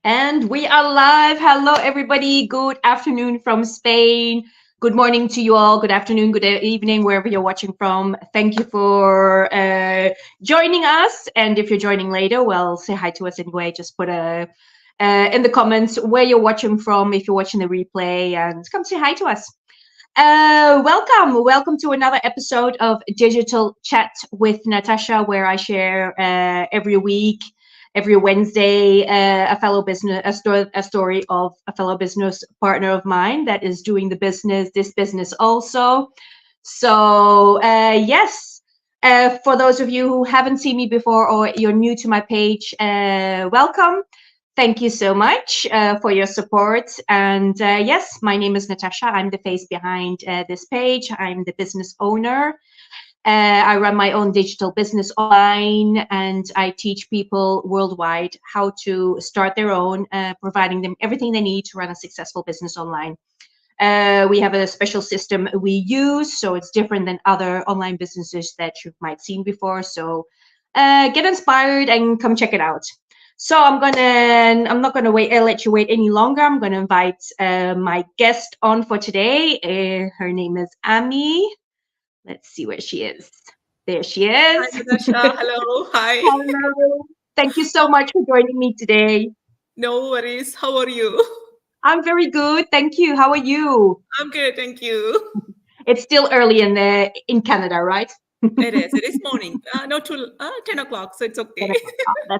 And we are live. Hello, everybody. Good afternoon from Spain. Good morning to you all. Good afternoon, good evening, wherever you're watching from. Thank you for joining us. And if you're joining later, well, say hi to us anyway. Just put in the comments where you're watching from, if you're watching the replay, and come say hi to us. Welcome to another episode of Digital Chat with Natascha, where I share every week, every Wednesday, a story of a fellow business partner of mine that is doing this business also. So yes, for those of you who haven't seen me before or you're new to my page, welcome. Thank you so much for your support. And yes, my name is Natascha. I'm the face behind this page. I'm the business owner. I run my own digital business online, and I teach people worldwide how to start their own, providing them everything they need to run a successful business online. We have a special system we use, so it's different than other online businesses that you might have seen before. So get inspired and come check it out. So I'm not gonna let you wait any longer. I'm gonna invite my guest on for today. Her name is Ami. Let's see where she is. There she Hi, is. Natasha. Hello. Hi. Hello. Thank you so much for joining me today. No worries. How are you? I'm very good. Thank you. How are you? I'm good. Thank you. It's still early in Canada, right? It is. It is morning. Not till 10 o'clock, so it's 10 okay. o'clock.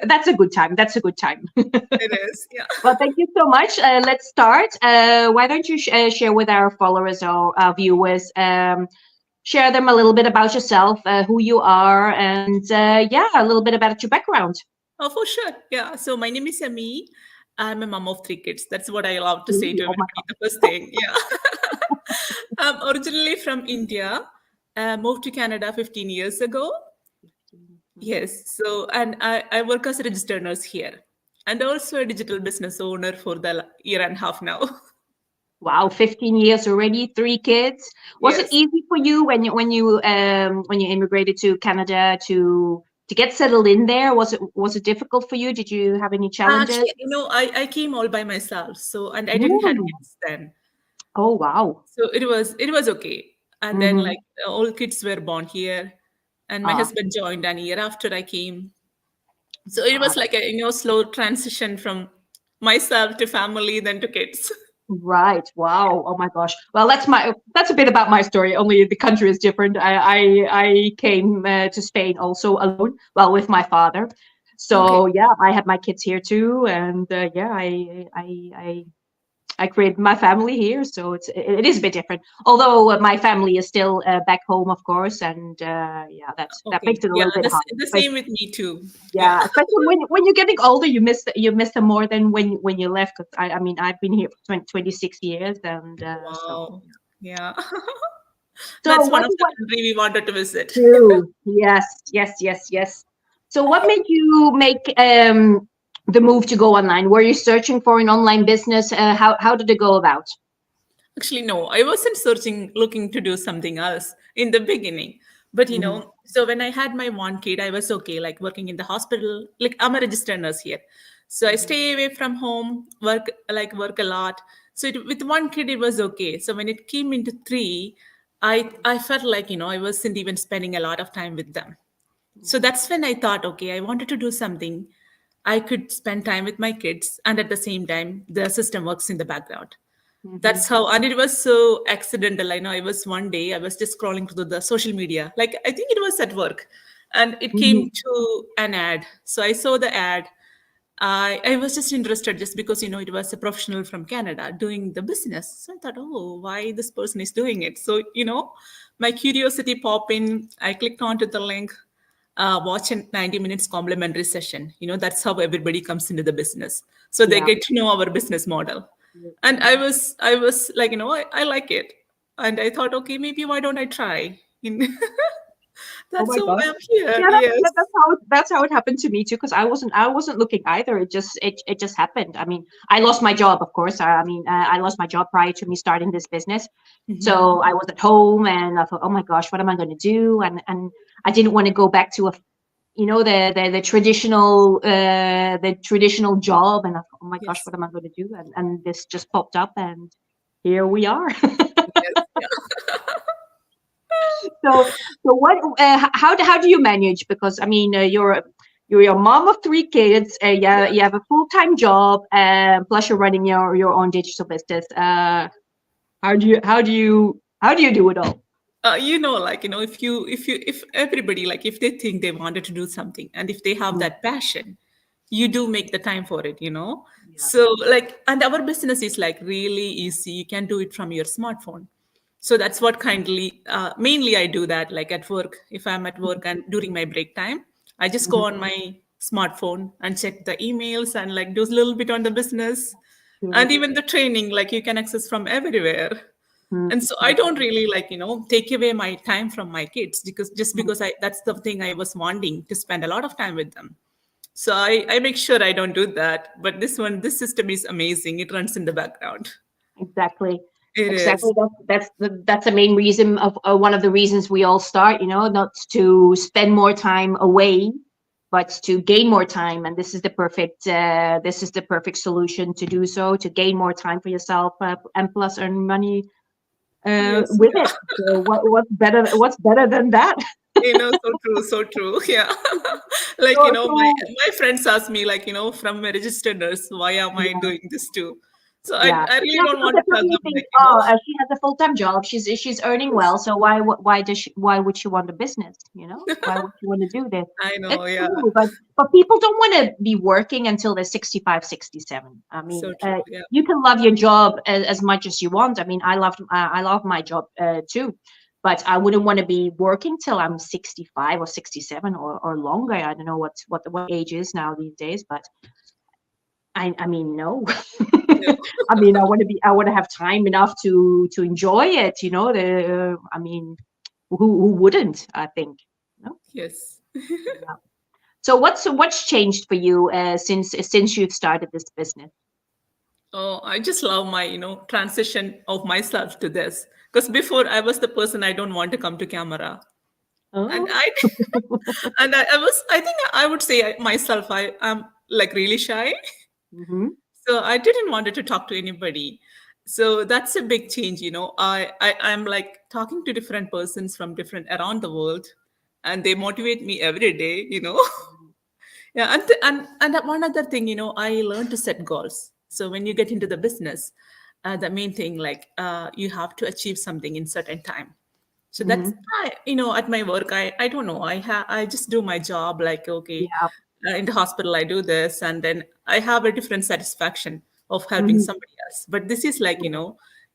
That's a good time. That's a good time. It is. Yeah. Well, thank you so much. Let's start. Why don't you share with our followers or our viewers, share them a little bit about yourself, who you are, and yeah, a little bit about your background. Oh, for sure. Yeah. So my name is Ami. I'm a mom of three kids. That's what I love to say Really? to Oh my everybody. The first thing. Yeah. I'm originally from India. Moved to Canada 15 years ago. God. Yes. So, and I work as a registered nurse here and also a digital business owner for the year and a half now. Wow, 15 years already, three kids. Was it Yes. easy for you when you immigrated to Canada to get settled in there? Was it difficult for you? Did you have any challenges? Actually, I came all by myself, so and I didn't have Mm. kids then, Oh, wow. so it was okay. And then Mm-hmm. like all kids were born here, and my Ah, husband joined an year after I came. So it ah, was like a slow transition from myself to family, then to kids. right. Wow. Oh my gosh. Well, that's a bit about my story. Only the country is different. I came to Spain also alone. Well, with my father. Okay. So yeah, I had my kids here too, and yeah, I created my family here, so it is a bit different. Although my family is still back home, of course, and yeah, that makes Okay. it a Yeah, little bit hard. the But same with me too. Yeah. yeah, especially when you're getting older, you miss them more than when you left. 'Cause I mean, I've been here for 26 years, and so Wow. Yeah. so That's one what of the what country we wanted to visit. you? Yes, yes, yes, yes. So what made you make the move to go online? Were you searching for an online business? How did it go about? Actually, no, I wasn't searching, looking to do something else in the beginning. But Hmm. so when I had my one kid, I was okay, like working in the hospital. Like I'm a registered nurse here, so I Hmm. stay away from home, work a lot. So with one kid, it was okay. So when it came into three, I felt like I wasn't even spending a lot of time with them. So that's when I thought, okay, I wanted to do something. I could spend time with my kids, and at the same time, the system works in the background. Hmm. That's how, and it was so accidental. I know I was one day, I was just scrolling through the social media. Like, I think it was at work, and it came Hmm. to an ad. So I saw the ad. I was just interested just because, it was a professional from Canada doing the business. So I thought, oh, why this person is doing it? So, my curiosity popped in. I clicked onto the link, watch a 90 minutes complimentary session. That's how everybody comes into the business. So they Yeah. get to know our business model. And Yeah. I was like, I like it. And I thought, okay, maybe why don't I try? Oh That's my how gosh. I'm here. Yeah, Yes. that's how it happened to me too. Because I wasn't looking either. It just happened. I mean, I lost my job, of course. I mean, I lost my job prior to me starting this business. So I was at home, and I thought, oh my gosh, what am I going to do? And I didn't want to go back to a you know, the traditional job, and I thought, oh my gosh, Yes. what am I going to do? And this just popped up, and here we are. Yes. Yeah. So what? How do you manage? Because I mean, you're a mom of three kids. Yeah, Yeah. you have a full-time job, plus you're running your own digital business. How do you do it all? If everybody, like, if they think they wanted to do something, and if they have Mm, that passion, you do make the time for it. yeah. So, like, and our business is like really easy. You can do it from your smartphone. So that's what kindly, mainly I do that, like at work. If I'm at work and during my break time, I just go Mhm. on my smartphone and check the emails and like do a little bit on the business. Sure. And even the training, like, you can access from everywhere. Mm, And so I mm, don't really, like, take away my time from my kids, because just mm. because that's the thing I was wanting to spend a lot of time with them. So I make sure I don't do that. But this system is amazing. It runs in the background. Exactly. It Exactly. is. That's the main reason of one of the reasons we all start, not to spend more time away, but to gain more time. And this is the perfect solution to do so, to gain more time for yourself, and plus earn money Yes. with Yeah. it. So what's better than that? So true, so true. Yeah. Like, So my so my friends ask me, like, from a registered nurse, why am I yeah. doing this too? So I, Yeah, I really yeah, don't because want they to tell probably them, think, like. oh, she has a full-time job. She's earning Yes. well, so why would she want a business? Why would she want to do this? I It's know, yeah. true, but people don't want to be working until they're 65, 67. I mean, So true. Yeah. you can love your job as much as you want. I mean, I love my job too, but I wouldn't want to be working till I'm 65 or 67 or longer. I don't know what age is now these days, but I mean, no. No. I mean, I want to have time enough to enjoy it. I mean, who wouldn't? I think. No. Yes. Yeah. So what's changed for you since you've started this business? Oh, I just love my, transition of myself to this. Because before I was the person I don't want to come to camera. And Oh. I and I think I would say myself, I am like really shy. Hmm. So I didn't want to talk to anybody. So that's a big change. I'm like talking to different persons from different around the world, and they motivate me every day. Yeah, and one other thing, I learned to set goals. So when you get into the business, the main thing, like, you have to achieve something in certain time. So that's, Hmm. at my work, I don't know, I just do my job, like, okay, Yeah. in the hospital I do this, and then I have a different satisfaction of helping Hmm. somebody else. But this is like,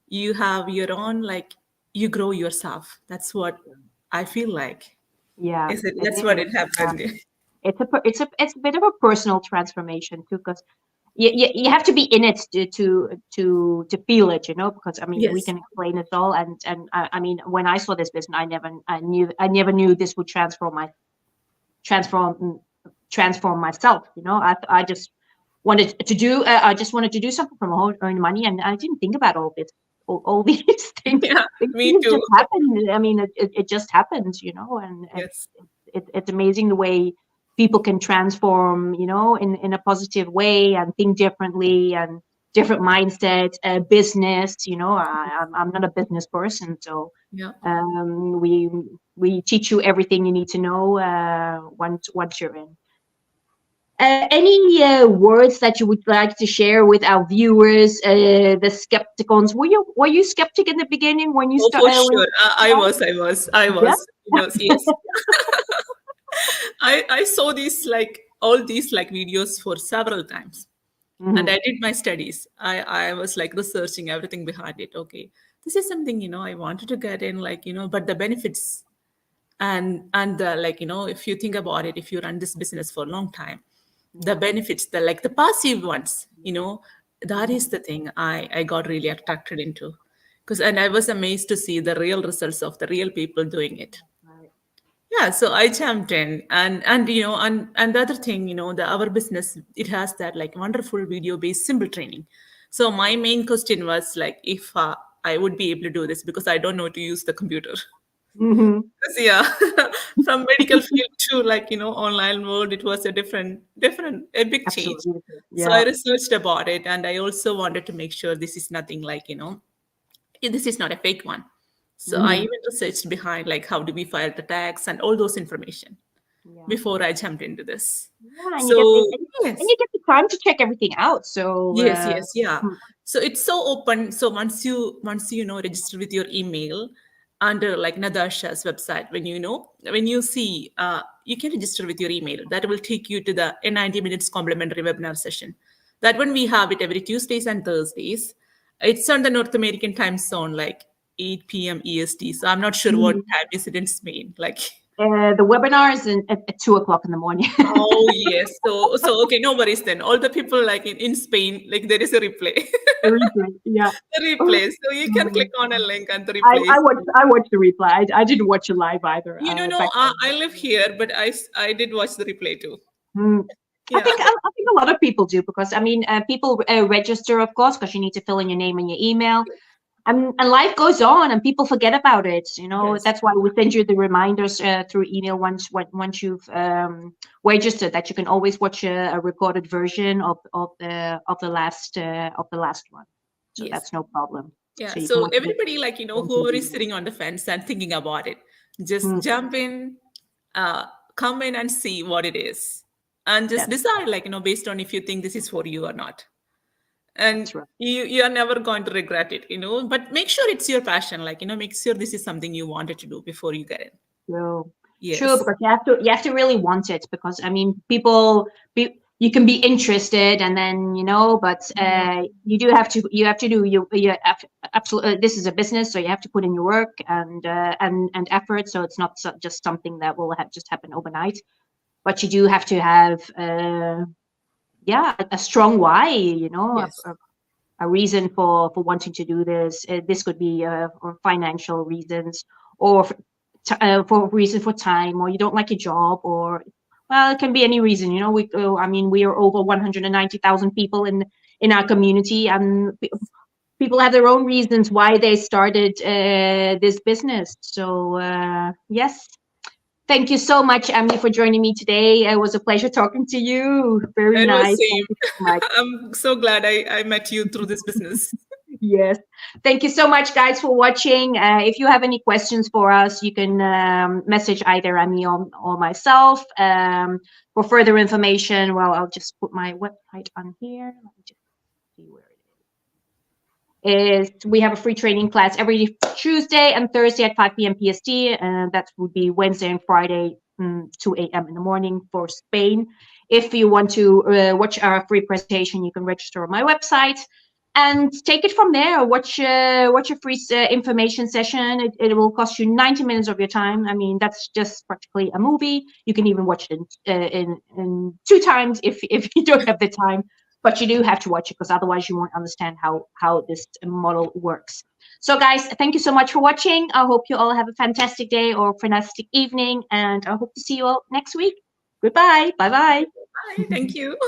you have your own, like, you grow yourself. That's what I feel like. Yeah. Is it? It That's what is. it Yeah. happened. It's a bit of a personal transformation too, because you have to be in it to feel it, because I mean we Yes. can explain it all, and I mean when I saw this business, I never knew this would transform transform myself. I just wanted to do something from home, earn money, and I didn't think about all these things. Yeah, These me things too. just happened. I mean, it just happens, and Yes. it's amazing the way people can transform, in a positive way, and think differently, and different mindset, business. I'm not a business person, so Yeah. we teach you everything you need to know once you're in. Any words that you would like to share with our viewers, the skepticons? Were you skeptic in the beginning when you Oh, start for when sure. you I started? was, I was, I Yeah. was. Yes. I saw these, like, all these, like, videos for several times, and Hmm. I did my studies. I was like researching everything behind it. Okay, this is something, I wanted to get in, like, but the benefits, and the, like, if you think about it, if you run this business for a long time, the Yeah. benefits, the, like, the passive ones, that Hmm. is the thing I got really attracted into. Because, and I was amazed to see the real results of the real people doing it. Right. Yeah, so I jumped in, and the other thing, the our business, it has that, like, wonderful video based simple training. So my main question was, like, if I would be able to do this, because I don't know to use the computer. Hmm. Yeah, from medical field to like, online world, it was a a big change. Absolutely. So I Yeah. researched about it, and I also wanted to make sure this is nothing like, this is not a fake one. So I Hmm. even researched behind like how do we file the tax and all those information Yeah. before I jumped into this. Yeah, and you get So and yes, you get the time to check everything out. So yes, yeah. So it's so open. So once you register with your email under like Natascha's website, when you see you can register with your email. That will take you to the a 90 minutes complimentary webinar session. That one we have it every Tuesdays and Thursdays. It's on the North American time zone, like 8 p.m. EST. So I'm not sure what Mhm. time is it in Spain. Like, The webinar is at 2 o'clock in the morning. oh yes. So okay, no worries then. All the people like in Spain, like there is a replay. The replay, yeah. The replay. So you can click Mhm. on a link and the I, replays. I watched I watched the replay. I didn't watch it live either. You don't know, Back then. I live here, but I did watch the replay too. Mm. I Yeah. think I think a lot of people do because I mean people register of course because you need to fill in your name and your email. And life goes on and people forget about it, Yes. that's why we send you the reminders through email once you've registered, that you can always watch a recorded version of the last one, so Yes. that's no problem, Yeah. so you can So watch it everybody, like, until whoever the is end. sitting on the fence and thinking about it, just Mm, jump in, uh, come in and see what it is. And just that's decide, like, based on if you think this is for you or not. And that's right. you are never going to regret it, but make sure it's your passion, like, make sure this is something you wanted to do before you get in. True, true, Yes. because you have to really want it, because I mean, you can be interested, and then but you have to do absolutely. This is a business, so you have to put in your work and effort. So it's not just something that will just happen overnight, but you do have to have a strong why. Yes. A reason for wanting to do this. This could be for financial reasons, or for reason for time, or you don't like a job, or well, it can be any reason. I mean, we are over 190,000 people in our community, and people have their own reasons why they started this business. So yes. Thank you so much, Emily, for joining me today. It was a pleasure talking to you. Very It was nice. same. Thank you so much. I'm so glad I met you through this business. Yes. Thank you so much, guys, for watching. If you have any questions for us, you can message either Amy or myself. For further information, well, I'll just put my website on here. Let me just see where it is. We have a free training class every Tuesday and Thursday at 5 p.m. PST. That would be Wednesday and Friday, 2 a.m. in the morning for Spain. If you want to watch our free presentation, you can register on my website and take it from there. Watch a free information session. It will cost you 90 minutes of your time. I mean, that's just practically a movie. You can even watch it in two times if you don't have the time, but you do have to watch it, because otherwise you won't understand how this model works. So guys, thank you so much for watching. I hope you all have a fantastic day or fantastic evening, and I hope to see you all next week. Goodbye. Bye bye. Bye. Thank you.